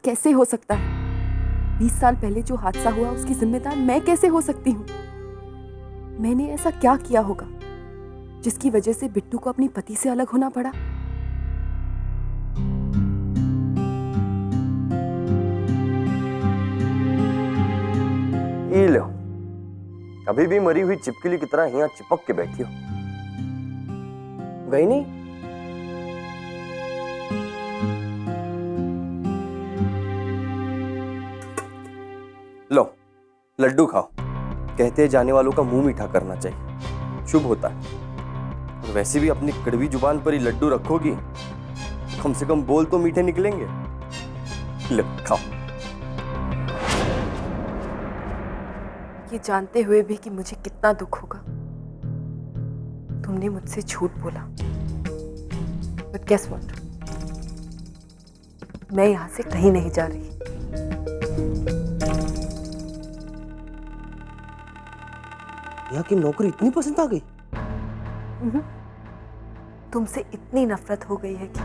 कैसे हो सकता है? 20 साल पहले जो हादसा हुआ उसकी जिम्मेदार मैं कैसे हो सकती हूँ? मैंने ऐसा क्या किया होगा जिसकी वजह से बिट्टू को अपनी पति से अलग होना पड़ा? ये लो, अभी भी मरी हुई चिपकली की तरह यहाँ चिपक के बैठी हो। गई नहीं? लो, लड्डू खाओ। कहते हैं जाने वालों का मुंह मीठा करना चाहिए, शुभ होता है। और वैसे भी अपनी कड़वी जुबान पर ही लड्डू रखोगी, कम से कम बोल तो मीठे निकलेंगे। लो खाओ। ये जानते हुए भी कि मुझे कितना दुख होगा, तुमने मुझसे झूठ बोला। बट गेस व्हाट, मैं यहां से कहीं नहीं जा रही। यहाँ की नौकरी इतनी पसंद आ गई? तुमसे इतनी नफरत हो गई है कि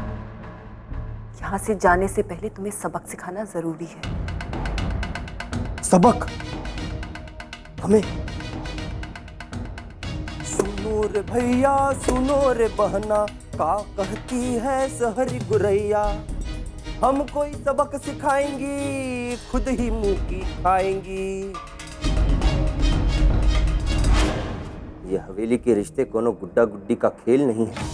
यहां से जाने से पहले तुम्हें सबक सिखाना जरूरी है। सबक? हमें? सुनो रे भैया, सुनो रे बहना, का कहती है सहरी गुरैया। हम कोई सबक सिखाएंगी, खुद ही मुंह की खाएंगी। ये हवेली के रिश्ते कोनो गुड्डा गुड्डी का खेल नहीं है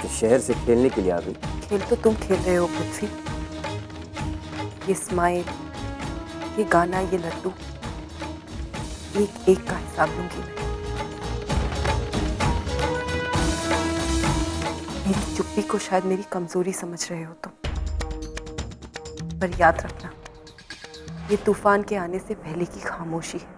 कि शहर से खेलने के लिए आ गई। खेल तो तुम खेल रहे हो पृथ्वी। ये स्माइल, ये गाना, ये लड्डू, एक एक का हिसाब लूंगी मैं। मेरी चुप्पी को शायद मेरी कमजोरी समझ रहे हो तुम, पर याद रखना, ये तूफान के आने से पहले की खामोशी है।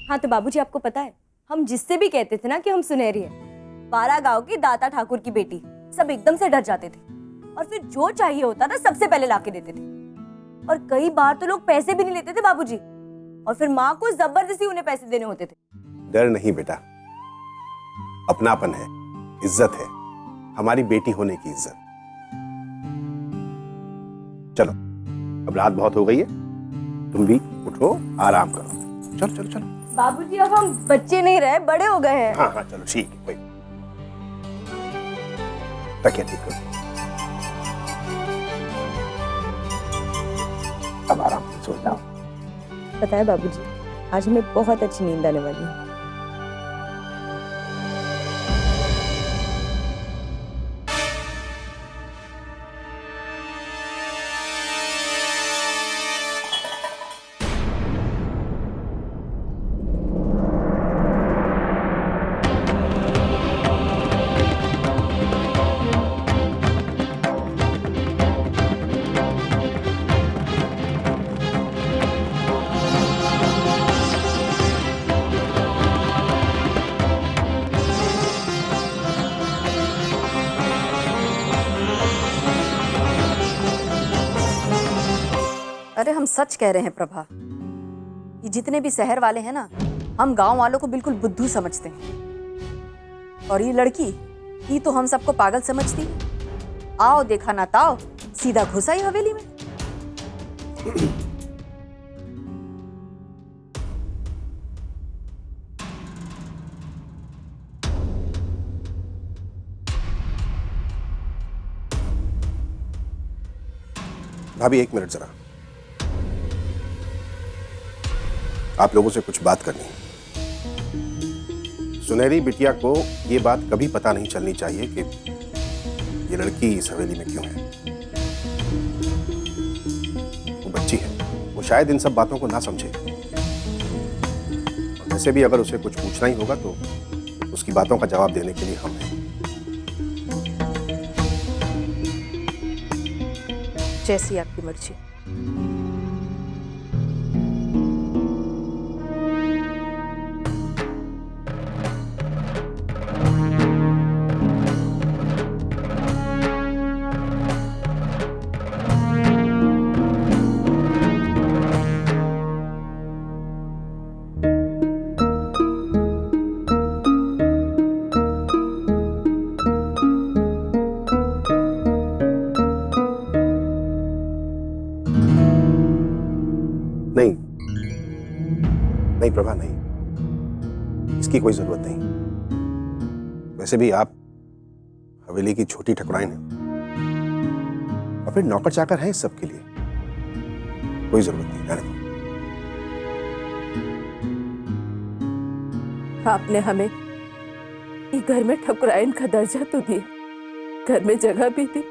हाँ तो बाबूजी, आपको पता है हम जिससे भी कहते थे ना कि हम सुनहरी हैं, 12 गांव की दाता ठाकुर की बेटी, सब एकदम से डर जाते थे और फिर जो चाहिए होता था सबसे पहले लाके देते थे। और कई बार तो लोग पैसे भी नहीं लेते थे बाबूजी, और फिर माँ को जबरदस्ती उन्हें पैसे देने होते थे। डर नहीं बेटा, अपनापन है, इज्जत है, हमारी बेटी होने की इज्जत। चलो अब रात बहुत हो गई है, तुम भी उठो, आराम करो। चलो चलो चलो। बाबूजी अब हम बच्चे नहीं रहे, बड़े हो गए हैं। हाँ हाँ चलो ठीक है, भाई तकिया ठीक करो, अब आराम से सो जाओ। पता है बाबूजी, आज हमें बहुत अच्छी नींद आने वाली है। अरे हम सच कह रहे हैं प्रभा, ये जितने भी शहर वाले हैं ना, हम गांव वालों को बिल्कुल बुद्धू समझते हैं। और ये लड़की, ये तो हम सबको पागल समझती है। आओ देखा ना ताओ, सीधा घुसा ही हवेली में। भाभी एक मिनट जरा, आप लोगों से कुछ बात करनी है। सुनहरी बिटिया को ये बात कभी पता नहीं चलनी चाहिए कि ये लड़की इस हवेली में क्यों है। वो बच्ची है, वो शायद इन सब बातों को ना समझे। और वैसे भी अगर उसे कुछ पूछना ही होगा तो उसकी बातों का जवाब देने के लिए हम हैं। जैसी आपकी मर्जी। प्रभा, नहीं, इसकी कोई जरूरत नहीं। वैसे भी आप हवेली की छोटी ठकुराइन हैं और फिर नौकर चाकर हैं इस सब के लिए, कोई जरूरत नहीं। रहने दो। आपने हमें ये घर में ठकुराइन का दर्जा तो दिया, घर में जगह भी दी,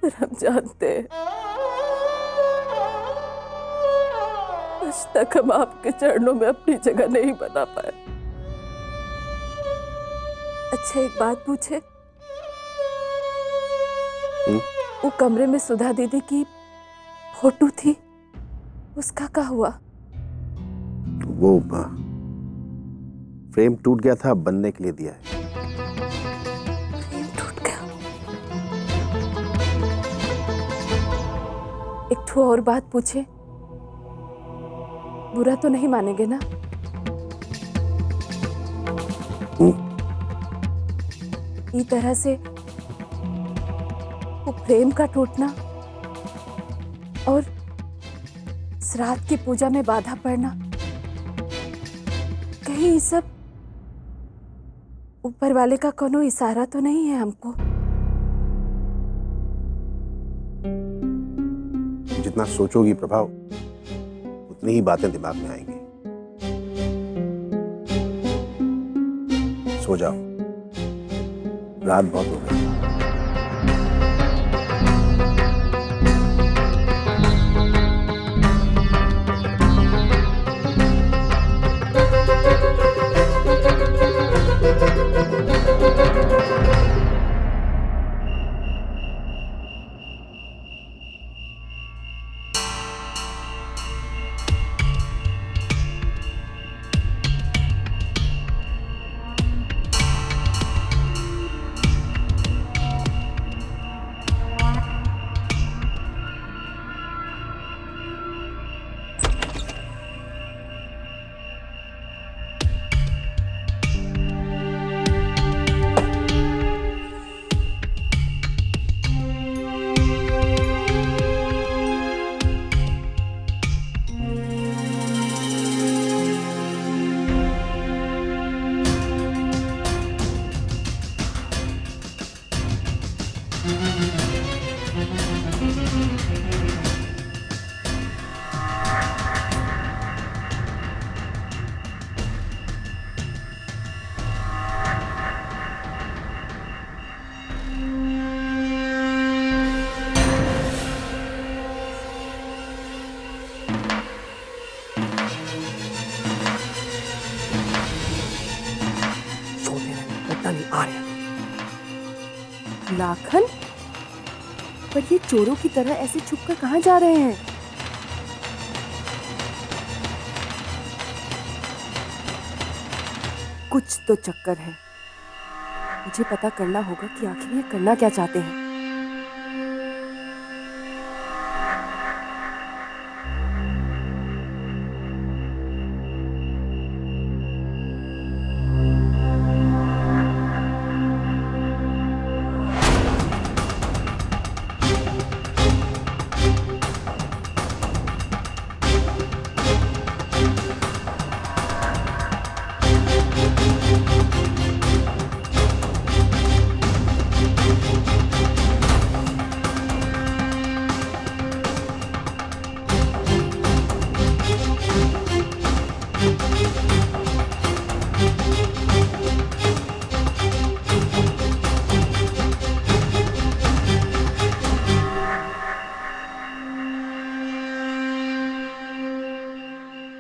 पर हम जानते हैं आज तक हम आपके चरणों में अपनी जगह नहीं बना पाए। अच्छा एक बात पूछे, वो कमरे में सुधा दीदी की फोटो थी, उसका क्या हुआ? वो फ्रेम टूट गया था, बनने के लिए दिया है। फ्रेम टूट गया। एक ठो और बात पूछे, बुरा तो नहीं मानेंगे ना? इस तरह से वो प्रेम का टूटना और श्राद्ध की पूजा में बाधा पड़ना, कहीं ये सब ऊपर वाले का कोनो इशारा तो नहीं है हमको? जितना सोचोगी प्रभाव, उतनी ही बातें दिमाग में आएंगी। सो जाओ, रात बहुत हो गई। लाखन, पर ये चोरों की तरह ऐसे छुपकर कहाँ जा रहे हैं? कुछ तो चक्कर है, मुझे पता करना होगा कि आखिर ये करना क्या चाहते हैं।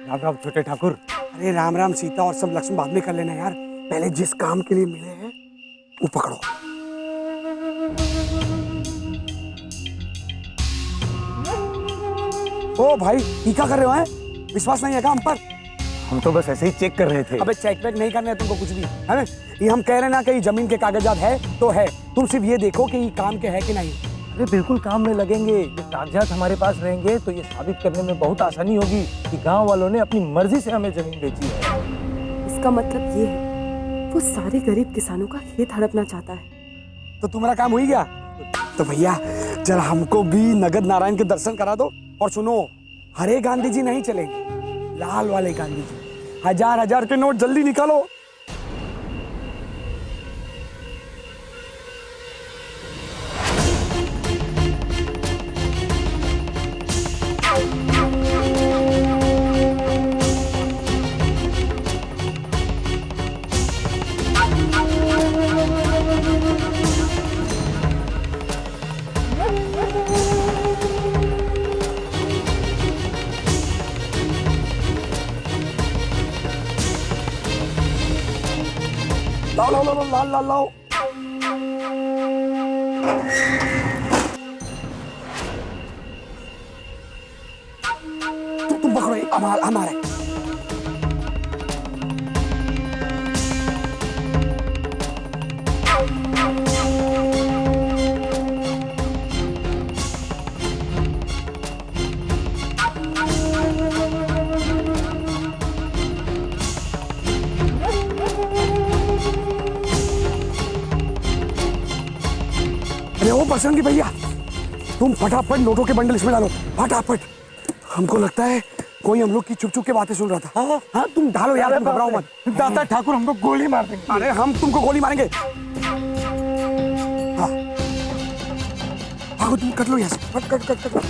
राम राम छोटे ठाकुर। अरे राम राम सीता और सब लक्ष्मण बाद में कर लेना यार, पहले जिस काम के लिए मिले हैं वो पकड़ो। ओ भाई ये क्या कर रहे हो हैं? विश्वास नहीं है क्या हम पर? हम तो बस ऐसे ही चेक कर रहे थे। अबे चेक वेक नहीं करना है तुमको कुछ भी, है ना? ये हम कह रहे ना कि जमीन के कागजात है तो है, तुम सिर्फ ये देखो कि ये काम के है कि नहीं। अरे बिल्कुल काम में लगेंगे। ये कागजात हमारे पास रहेंगे तो ये साबित करने में बहुत आसानी होगी कि गांव वालों ने अपनी मर्जी से हमें जमीन बेची है। इसका मतलब ये है वो सारे गरीब किसानों का खेत हड़पना चाहता है। तो तुम्हारा काम हो ही गया। तो भैया जरा हमको भी नगद नारायण के दर्शन करा दो। और सुनो, हरे गांधी जी नहीं चलेंगे, लाल वाले गांधी जी। हजार के नोट जल्दी निकालो। लाओ। तुम पकड़ो, हमारे बसरंगी भैया, तुम फटाफट नोटों के बंडल इसमें डालो, फटाफट। हमको लगता है कोई हम लोग की चुप के बातें सुन रहा था। हाँ तुम डालो यार, तुम घबराओ मत। दाता ठाकुर हमको गोली मार देंगे। अरे हम तुमको गोली मारेंगे। हाँ भागो, तुम कट लो यहाँ से, कट लो।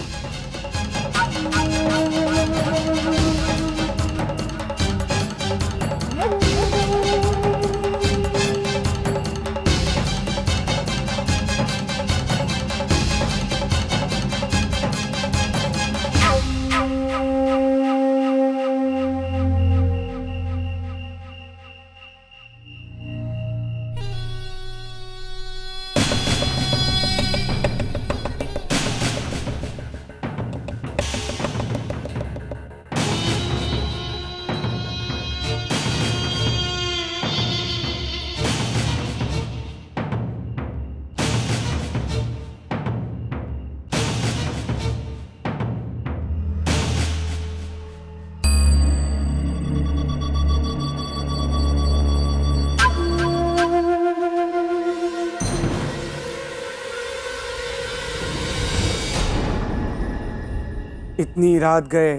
इतनी रात गए,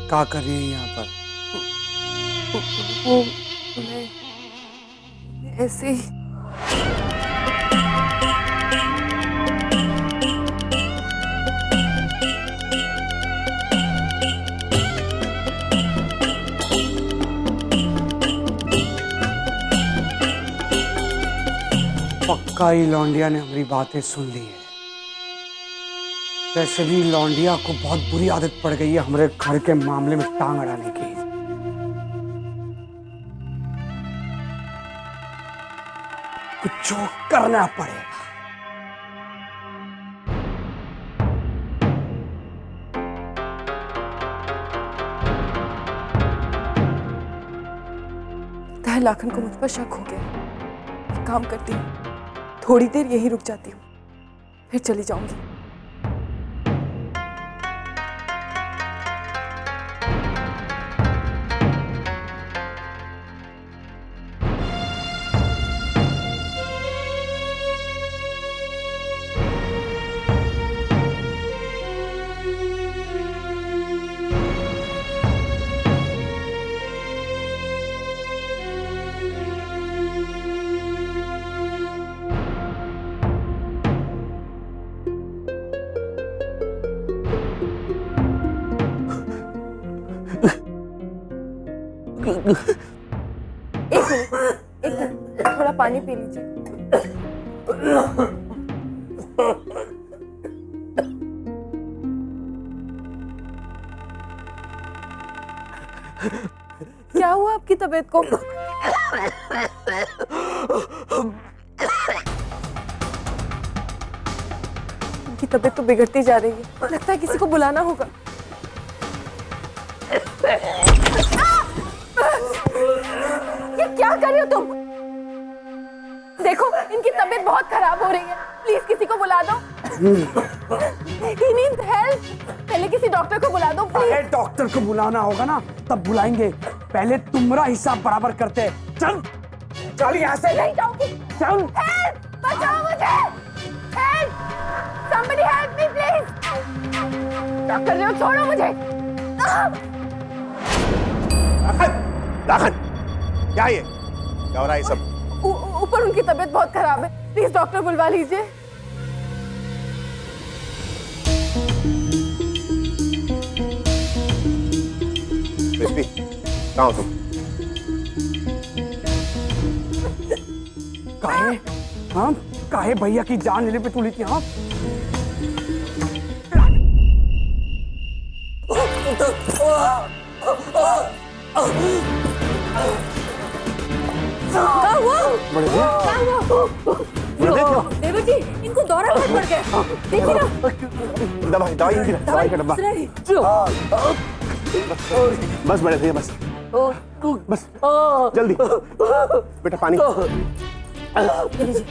क्या कर रही है यहाँ पर? वो मैं ऐसे ही। पक्का ही लौंडिया ने हमारी बातें सुन ली है। वैसे भी लौंडिया को बहुत बुरी आदत पड़ गई है हमारे घर के मामले में टांग अड़ाने की। कुछ करना पड़ेगा। लाखन को मुझ पर शक हो गया। एक काम करती हूँ, थोड़ी देर यहीं रुक जाती हूँ, फिर चली जाऊंगी। एक मिनट, थोड़ा पानी पी लीजिए। क्या हुआ आपकी तबीयत को? उनकी तबीयत तो बिगड़ती जा रही है, लगता है किसी को बुलाना होगा। ये क्या कर रहे हो तुम? देखो इनकी तबीयत बहुत खराब हो रही है, प्लीज किसी को बुला दो। He needs help. पहले किसी डॉक्टर को बुला दो प्लीज। अरे डॉक्टर को बुलाना होगा ना तब बुलाएंगे, पहले तुम्हारा हिसाब बराबर करते हैं। चल चल यहाँ से। नहीं जाऊंगी। चल। Help! बचाओ मुझे। Help! Somebody help me please. क्या कर रहे हो? छोड़ो मुझे। लाखन, लाखन, क्या ये? क्या हो रहा है ये सब? ऊपर उनकी तबीयत बहुत खराब है, प्लीज डॉक्टर बुलवा लीजिए। रिश्वी, कहाँ हो तुम? काहे? हाँ, काहे भैया की जान लेने पे तुली थी? हाँ, क्या हुआ? बड़े भैया, क्या हुआ? देवर जी, इनको दौरा बहुत पड़ गया। देखिए ना। दवाई, दवाई का डब्बा। सुनाई। बस बड़े भैया, बस बस जल्दी बेटा, पानी। ये लीजिए।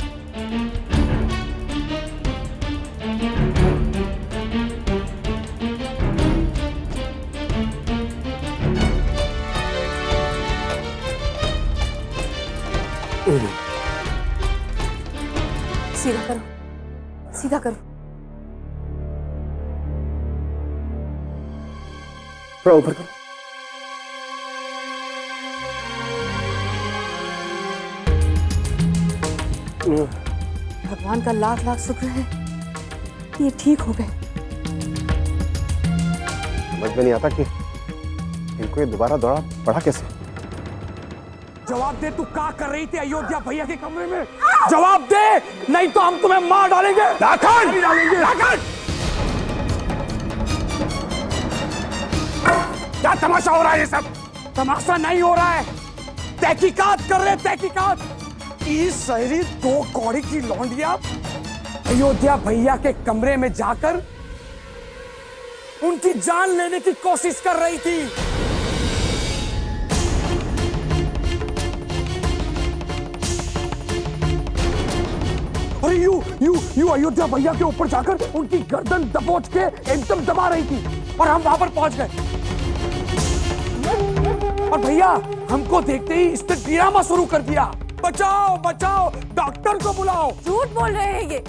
सीधा करो, सीधा करो। थोड़ा ऊपर करो। भगवान का लाख लाख शुक्र है कि ये ठीक हो गए। समझ में नहीं आता कि इनको ये दोबारा दौरा पड़ा कैसे। जवाब दे, तू क्या कर रही थी अयोध्या भैया के कमरे में? जवाब दे, नहीं तो हम तुम्हें मार डालेंगे। लाखन, लाखन! क्या तमाशा हो रहा है ये सब? तमाशा नहीं हो रहा है, तहकीकात कर रहे, तहकीकात। इस शहरी दो कौड़ी की लौंडिया अयोध्या भैया के कमरे में जाकर उनकी जान लेने की कोशिश कर रही थी। अरे यू अयोध्या भैया के ऊपर जाकर उनकी गर्दन दबोच के एकदम दबा रही थी और हम वहां पर पहुंच गए। और भैया हमको देखते ही इसने ड्रामा शुरू कर दिया। बचाओ बचाओ, डॉक्टर को बुलाओ। झूठ बोल रहे हैं ये।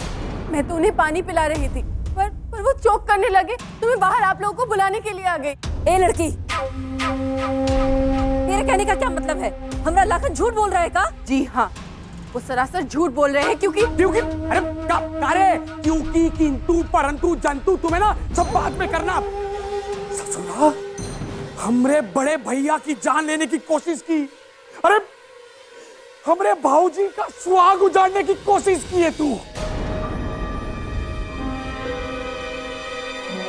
मैं तो उन्हें पानी पिला रही थी, पर वो चोक करने लगे तो मैं बाहर आप लोगों को बुलाने के लिए आ गई। ए लड़की, तेरे कहने का क्या मतलब है? हमरा लाखन झूठ बोल रहा है का? जी हाँ, वो सरासर झूठ बोल रहे हैं क्योंकि अरे क्योंकि, किंतु, परंतु, जंतु तुम्हें ना सब बात में करना। ससुरा, हमरे बड़े भैया की जान लेने की कोशिश की। अरे हमरे भाऊजी का सुहाग उजाड़ने की कोशिश की है तू।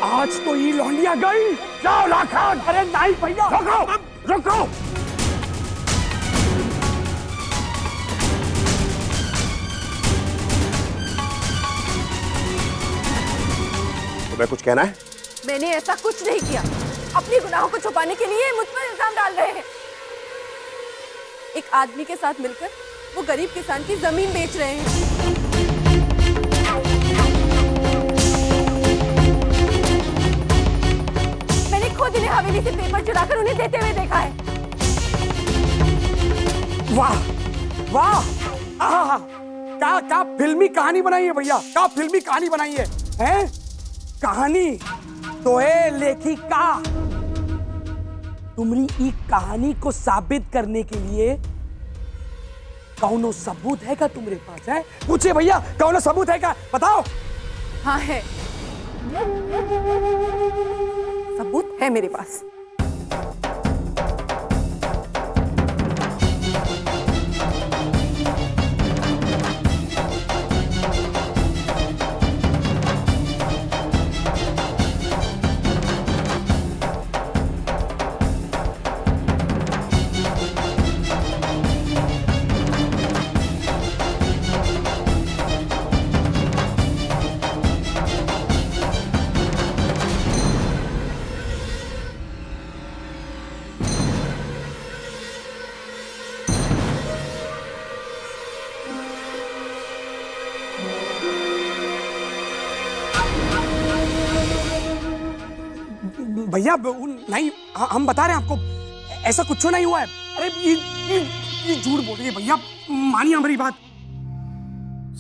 आज तो ये लौंडिया गई। जाओ लाखन। अरे नहीं भैया, रुको रुको। तुम्हें कुछ कहना है? मैंने ऐसा कुछ नहीं किया। अपने गुनाहों को छुपाने के लिए मुझ पर इल्जाम डाल रहे हैं। एक आदमी के साथ मिलकर वो गरीब किसान की जमीन बेच रहे हैं। मैंने खुद इन्हें हवेली से पेपर चुराकर उन्हें देते हुए देखा है। वाह वाह, आहा, क्या फिल्मी कहानी बनाई है भैया, क्या फिल्मी कहानी बनाई है, हैं? कहानी तो है लेखिका। तुमरी ई कहानी को साबित करने के लिए कौनो सबूत है क्या तुम्हारे पास? है पूछे भैया, कौनो सबूत है क्या? बताओ। हाँ है, सबूत है मेरे पास। भैया नहीं, हम बता रहे हैं आपको, ऐसा कुछ नहीं हुआ है। अरे ये झूठ बोल रही है भैया, मानिए हमारी बात।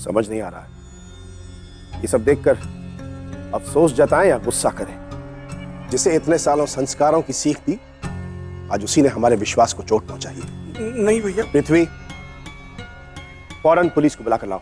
समझ नहीं आ रहा है ये सब देखकर अफसोस जताएं या गुस्सा करें। जिसे इतने सालों संस्कारों की सीख दी, आज उसी ने हमारे विश्वास को चोट पहुंचाई है। नहीं भैया। पृथ्वी, फौरन पुलिस को बुलाकर लाओ।